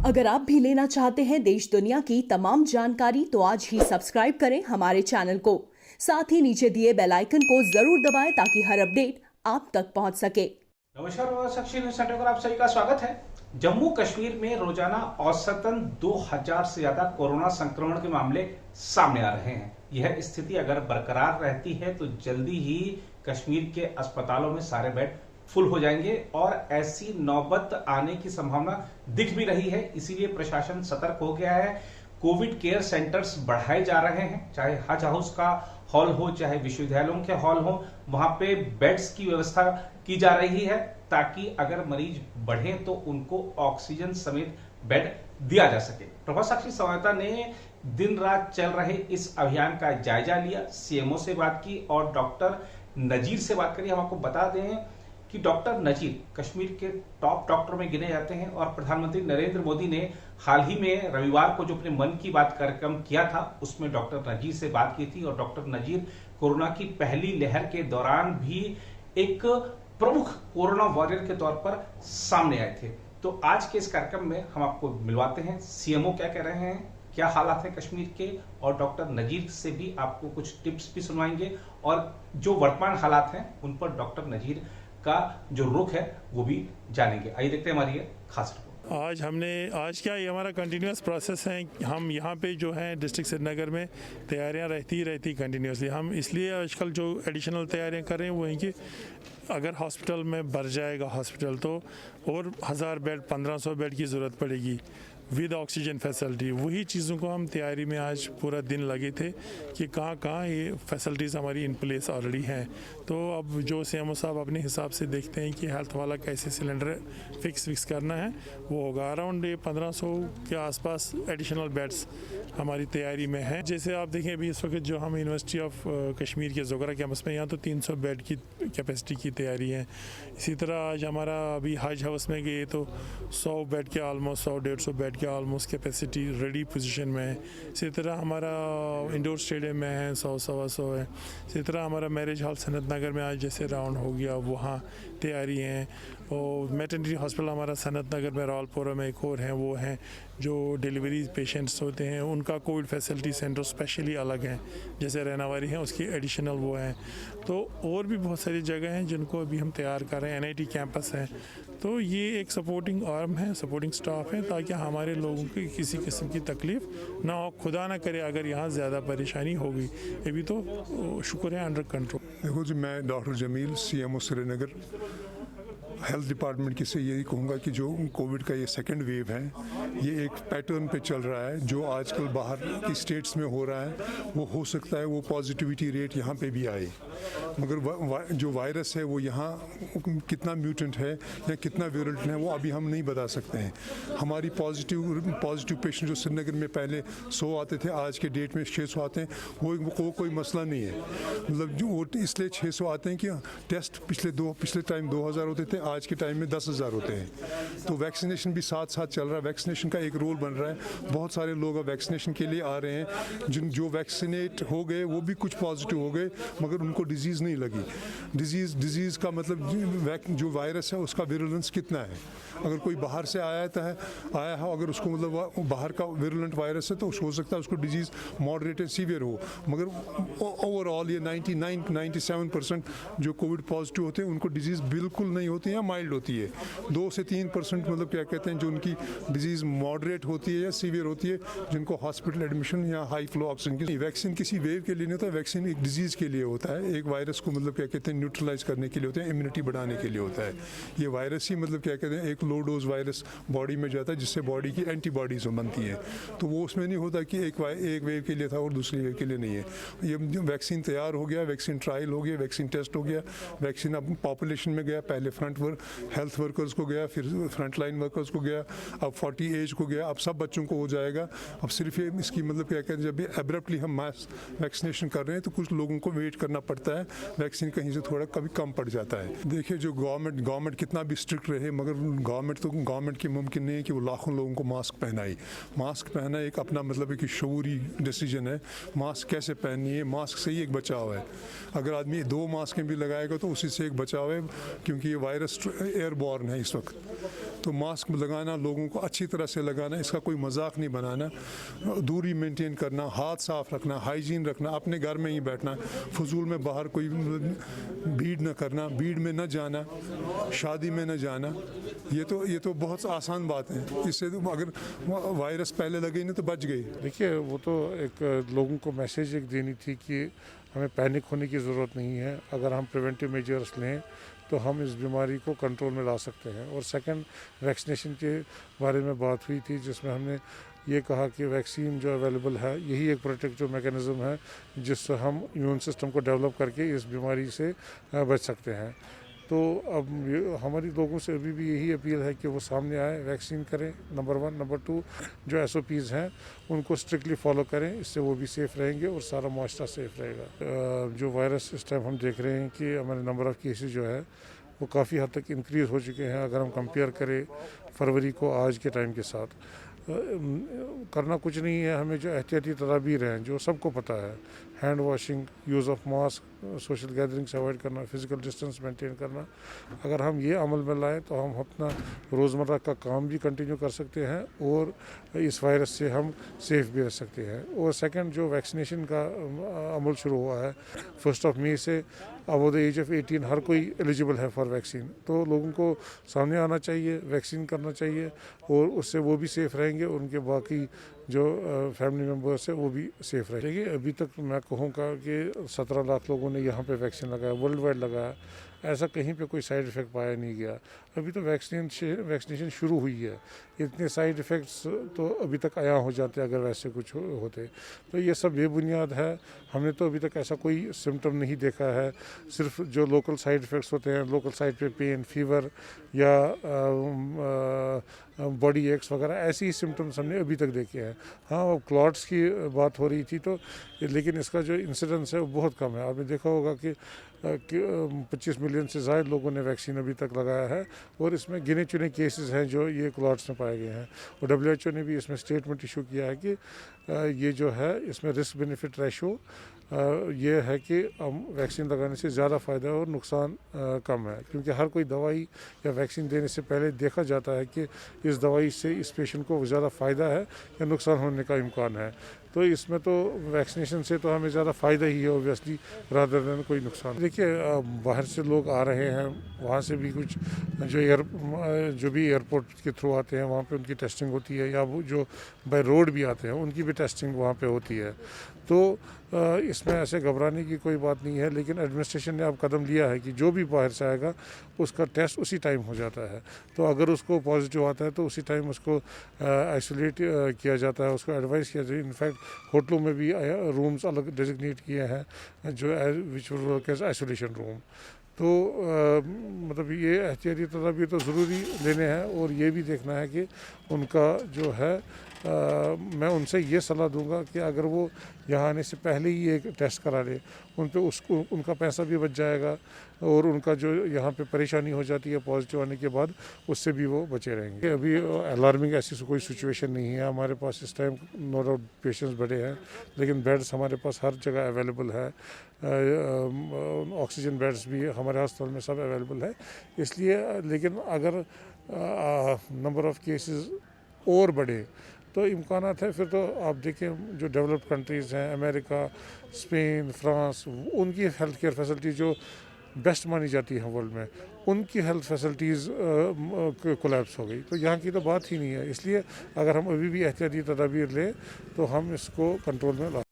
अगर आप भी लेना चाहते हैं देश दुनिया की तमाम जानकारी तो आज ही सब्सक्राइब करें हमारे चैनल को। साथ ही नीचे दिए बेल आइकन को जरूर दबाएं ताकि हर अपडेट आप तक पहुंच सके। नमस्कार, साक्षी न्यूज़ सेंटर पर आप सभी का स्वागत है। जम्मू कश्मीर में रोजाना औसतन 2000 से ज्यादा कोरोना संक्रमण के मामले सामने आ रहे हैं। यह स्थिति अगर बरकरार रहती है तो जल्दी ही कश्मीर के अस्पतालों में सारे बेड फुल हो जाएंगे और ऐसी नौबत आने की संभावना दिख भी रही है। इसीलिए प्रशासन सतर्क हो गया है। कोविड केयर सेंटर्स बढ़ाए जा रहे हैं, चाहे हज हाउस का हॉल हो, चाहे विश्वविद्यालयों के हॉल हो, वहां पे बेड्स की व्यवस्था की जा रही है ताकि अगर मरीज बढ़े तो उनको ऑक्सीजन समेत बेड दिया जा सके। प्रभा साक्षी संवाददाता ने दिन रात चल रहे इस अभियान का जायजा लिया, सीएमओ से बात की और डॉक्टर नजीर से बात करी। हम आपको बता दें कि डॉक्टर नजीर कश्मीर के टॉप डॉक्टर में गिने जाते हैं और प्रधानमंत्री नरेंद्र मोदी ने हाल ही में रविवार को जो अपने मन की बात कार्यक्रम किया था उसमें डॉक्टर नजीर से बात की थी और डॉक्टर नजीर कोरोना की पहली लहर के दौरान भी एक प्रमुख कोरोना वॉरियर के तौर पर सामने आए थे। तो आज के इस कार्यक्रम में हम आपको मिलवाते हैं, सीएमओ क्या कह रहे हैं, क्या हालात है कश्मीर के, और डॉक्टर नजीर से भी आपको कुछ टिप्स भी सुनवाएंगे और जो वर्तमान हालात हैं उन पर डॉक्टर नजीर का जो रुख है वो भी जानेंगे। आइए देखते हैं हमारी ये खास रिपोर्ट। आज क्या ये हमारा कंटिन्यूस प्रोसेस है। हम यहाँ पे जो है डिस्ट्रिक्ट श्रीनगर में तैयारियाँ रहती कंटिन्यूसली। हम इसलिए आजकल जो एडिशनल तैयारियाँ कर रहे हैं वो हैं कि अगर हॉस्पिटल में भर जाएगा हॉस्पिटल तो और 1000 बेड 1500 बेड की ज़रूरत पड़ेगी विद ऑक्सीजन फैसिलिटी। वही चीज़ों को हम तैयारी में आज पूरा दिन लगे थे कि कहाँ ये फैसिलिटीज़ हमारी इन प्लेस ऑलरेडी हैं। तो अब जो सीएमओ साहब अपने हिसाब से देखते हैं कि हेल्थ वाला कैसे सिलेंडर फिक्स करना है वो होगा। अराउंड 1500 के आसपास एडिशनल बेड्स हमारी तैयारी में है। जैसे आप देखें अभी इस वक्त जो हम यूनिवर्सिटी ऑफ कश्मीर के जोगरा कैंपस में यहाँ तो 300 बेड की कैपेसिटी की तैयारी है। इसी तरह आज हमारा अभी हज हाउस में गए तो 100 बेड के ऑलमोस्ट 100-150 बेड की ऑलमोस्ट कैपेसिटी रेडी पोजीशन में है। इसी तरह हमारा इंडोर स्टेडियम में है 100-125 है। इसी तरह हमारा मैरिज हॉल सनत नगर में आज जैसे राउंड हो गया वहाँ तैयारी है। और मेटर्निटी हॉस्पिटल हमारा सनत नगर में रावलपुरा में एक और है, वो हैं जो डिलीवरी पेशेंट्स होते हैं उनका कोविड फैसिलिटी सेंटर स्पेशली अलग हैं, जैसे रहनावारी है उसकी एडिशनल वो हैं। तो और भी बहुत सारी जगह हैं जिनको अभी हम तैयार कर रहे हैं। एनआईटी कैंपस है, तो ये एक सपोर्टिंग आर्म है, सपोर्टिंग स्टाफ है ताकि हमारे लोगों की किसी किस्म की तकलीफ ना हो। खुदा ना करे अगर यहाँ ज़्यादा परेशानी होगी, अभी तो शुक्र है अंडर कंट्रोल। देखो जी, मैं doctor Jamil CMO Srinagar health department की से यही कहूँगा कि जो कोविड का ये सेकंड वेव है ये एक पैटर्न पे चल रहा है। जो आजकल बाहर की स्टेट्स में हो रहा है वो हो सकता है वो पॉजिटिविटी रेट यहाँ पे भी आए, मगर जो वायरस है वो यहाँ कितना म्यूटेंट है या कितना वेरिएंट है वो अभी हम नहीं बता सकते हैं। हमारी पॉजिटिव पेशेंट जो श्रीनगर में पहले 100 आते थे आज के डेट में 600 आते हैं, वो कोई मसला नहीं है। मतलब जो वो इसलिए 600 आते हैं कि टेस्ट पिछले टाइम 2000 होते थे, आज के टाइम में 10,000 होते हैं। तो वैक्सीनेशन भी साथ साथ चल रहा है, वैक्सीनेशन का एक रोल बन रहा है। बहुत सारे लोग अब वैक्सीनेशन के लिए आ रहे हैं। जो वैक्सीनेट हो गए वो भी कुछ पॉजिटिव हो गए मगर उनको डिजीज़ नहीं लगी। डिजीज़ का मतलब जो वायरस है उसका विरुलेंस कितना है। अगर कोई बाहर से आया है अगर उसको मतलब बाहर का विरुलेंट वायरस है तो हो सकता है उसको डिजीज़ मॉडरेट एंड सीवियर हो, मगर ओवरऑल ये 97% जो कोविड पॉजिटिव होते हैं उनको डिजीज़ बिल्कुल नहीं होती है, माइल्ड होती है। 2 से 3% मतलब क्या कहते हैं जो उनकी डिजीज़ मॉडरेट होती है या सीवियर होती है, जिनको हॉस्पिटल एडमिशन या हाई फ्लो ऑक्सीजन की। वैक्सीन किसी वेव के लिए नहीं होता, वैक्सीन एक डिजीज़ के लिए होता है, एक वायरस को मतलब क्या कहते हैं न्यूट्रलाइज करने के लिए होता है, इम्यूनिटी बढ़ाने के लिए होता है। ये वायरस ही मतलब क्या कहते हैं एक लो डोज वायरस बॉडी में जाता है जिससे बॉडी की एंटीबॉडीज बनती है। तो वो उसमें नहीं होता कि एक वेव के लिए था और दूसरी वेव के लिए नहीं है। ये वैक्सीन तैयार हो गया, वैक्सीन ट्रायल हो गया, वैक्सीन टेस्ट हो गया, वैक्सीन अब पॉपुलेशन में गया, पहले हेल्थ वर्कर्स को गया, फिर फ्रंट लाइन वर्कर्स को गया, अब 40 एज को गया, अब सब बच्चों को हो जाएगा। अब सिर्फ ये इसकी मतलब क्या कहते हैं जब एब्रप्टली हम मास वैक्सीनेशन कर रहे हैं तो कुछ लोगों को वेट करना पड़ता है, वैक्सीन कहीं से थोड़ा कभी कम पड़ जाता है। देखिए जो गवर्नमेंट कितना भी स्ट्रिक्ट रहे मगर गवर्नमेंट की मुमकिन नहीं है कि वो लाखों लोगों को मास्क पहनाए। मास्क पहना एक अपना मतलब एक शऊरी डिसीजन है। मास्क कैसे पहननी है, मास्क से ही एक बचाव है। अगर आदमी 2 मास्कें भी लगाएगा तो उसी से एक बचाव है, क्योंकि ये वायरस एयरबॉर्न है इस वक्त। तो मास्क लगाना, लोगों को अच्छी तरह से लगाना, इसका कोई मजाक नहीं बनाना, दूरी मेंटेन करना, हाथ साफ रखना, हाइजीन रखना, अपने घर में ही बैठना, फजूल में बाहर कोई भीड़ न करना, भीड़ में न जाना, शादी में न जाना। ये तो बहुत आसान बात है। इससे तो अगर वायरस पहले लगे नहीं तो बच गई। देखिए, वो तो एक लोगों को मैसेज एक देनी थी कि हमें पैनिक होने की ज़रूरत नहीं है। अगर हम प्रिवेंटिव मेजर्स लें तो हम इस बीमारी को कंट्रोल में ला सकते हैं। और सेकंड, वैक्सीनेशन के बारे में बात हुई थी, जिसमें हमने ये कहा कि वैक्सीन जो अवेलेबल है यही एक प्रोटेक्टिव मैकेनिज़्म है जिससे हम इम्यून सिस्टम को डेवलप करके इस बीमारी से बच सकते हैं। तो अब हमारी लोगों से अभी भी यही अपील है कि वो सामने आए, वैक्सीन करें, नंबर 1। नंबर 2, जो SOPs हैं उनको स्ट्रिक्टली फॉलो करें, इससे वो भी सेफ़ रहेंगे और सारा माशरा सेफ़ रहेगा। जो वायरस इस टाइम हम देख रहे हैं कि हमारे नंबर ऑफ़ केसेस जो है वो काफ़ी हद तक इंक्रीज़ हो चुके हैं। अगर हम कंपेयर करें फरवरी को आज के टाइम के साथ, करना कुछ नहीं है। हमें जो एहतियाती तदाबीर हैं जो सबको पता है, hand washing, use of mask, social gatherings avoid करना, फिज़िकल डिस्टेंस मेंटेन करना, अगर हम ये अमल में लाएँ तो हम अपना रोज़मर्रा का काम भी कंटिन्यू कर सकते हैं और इस वायरस से हम सेफ़ भी रह सकते हैं। और सेकंड, जो वैक्सीनेशन का अमल शुरू हुआ है 1 मई से, अबव द एज ऑफ 18 हर कोई एलिजिबल है फॉर वैक्सीन। तो लोगों को सामने आना चाहिए, वैक्सीन करना चाहिए और उससे वो भी सेफ़ रहेंगे और उनके बाकी जो फैमिली मेम्बर्स है वो भी सेफ़ रहेंगे। देखिए, अभी तक मैं कहूँगा कि 17 लाख लोगों ने यहाँ पे वैक्सीन लगाया, वर्ल्ड वाइड लगाया, ऐसा कहीं पे कोई साइड इफ़ेक्ट पाया नहीं गया। अभी तो वैक्सीनेशन शुरू हुई है, इतने साइड इफ़ेक्ट्स तो अभी तक आया हो जाते अगर वैसे कुछ होते। तो ये सब बेबुनियाद है। हमने तो अभी तक ऐसा कोई सिम्टम नहीं देखा है। सिर्फ जो लोकल साइड इफ़ेक्ट्स होते हैं, लोकल साइड पे पेन, फीवर या बॉडी एक्स वगैरह, ऐसी ही सिम्टम्स हमने अभी तक देखे हैं। हाँ, अब क्लॉट्स की बात हो रही थी तो, लेकिन इसका जो इंसिडेंस है वो बहुत कम है। आपने देखा होगा कि 25 मिलियन से ज़्यादा लोगों ने वैक्सीन अभी तक लगाया है और इसमें गिने चुने केसेस हैं जो ये क्लॉट्स में पाए गए हैं। और WHO ने भी इसमें स्टेटमेंट इशू किया है कि ये जो है इसमें रिस्क बेनिफिट रेशो ये है कि वैक्सीन लगाने से ज़्यादा फ़ायदा और नुकसान कम है, क्योंकि हर कोई दवाई या वैक्सीन देने से पहले देखा जाता है कि इस दवाई से इस पेशेंट को ज़्यादा फ़ायदा है या नुकसान होने का इम्कान है। तो इसमें तो वैक्सीनेशन से तो हमें ज़्यादा फ़ायदा ही है ऑब्वियसली, रादर देन कोई नुकसान। देखिए, बाहर से लोग आ रहे हैं, वहाँ से भी कुछ जो भी एयरपोर्ट के थ्रू आते हैं वहाँ पे उनकी टेस्टिंग होती है, या वो जो बाय रोड भी आते हैं उनकी भी टेस्टिंग वहाँ पे होती है। तो इसमें ऐसे घबराने की कोई बात नहीं है, लेकिन एडमिनिस्ट्रेशन ने अब कदम लिया है कि जो भी बाहर से आएगा उसका टेस्ट उसी टाइम हो जाता है। तो अगर उसको पॉजिटिव आता है तो उसी टाइम उसको आइसोलेट किया जाता है, उसको एडवाइस किया जाए। इनफैक्ट होटलों में भी रूम्स अलग डेजिग्नेट किए हैं जो which will work as isolation room. तो मतलब ये एहतियाती तदाबीर तो ज़रूरी लेने हैं और ये भी देखना है कि उनका जो है मैं उनसे ये सलाह दूंगा कि अगर वो यहाँ आने से पहले ही एक टेस्ट करा ले, उन पे उसको उनका पैसा भी बच जाएगा और उनका जो यहाँ पे परेशानी हो जाती है पॉजिटिव आने के बाद, उससे भी वो बचे रहेंगे। अभी अलार्मिंग ऐसी कोई सिचुएशन नहीं है हमारे पास इस टाइम। नो डाउट पेशेंट्स बढ़े हैं, लेकिन बेड्स हमारे पास हर जगह अवेलेबल है। ऑक्सीजन बेड्स भी हमारे अस्पताल में सब अवेलेबल है। इसलिए लेकिन अगर नंबर ऑफ़ केसेस और बढ़े तो इम्कानात है, फिर तो आप देखें जो डेवलप्ड कंट्रीज़ हैं, अमेरिका, स्पेन, फ्रांस, उनकी हेल्थ केयर फैसिलिटी जो बेस्ट मानी जाती है वर्ल्ड में, उनकी हेल्थ फैसिलिटीज़ कोलैप्स हो गई। तो यहाँ की तो बात ही नहीं है। इसलिए अगर हम अभी भी एहतियाती तदाबीर लें तो हम इसको कंट्रोल में ला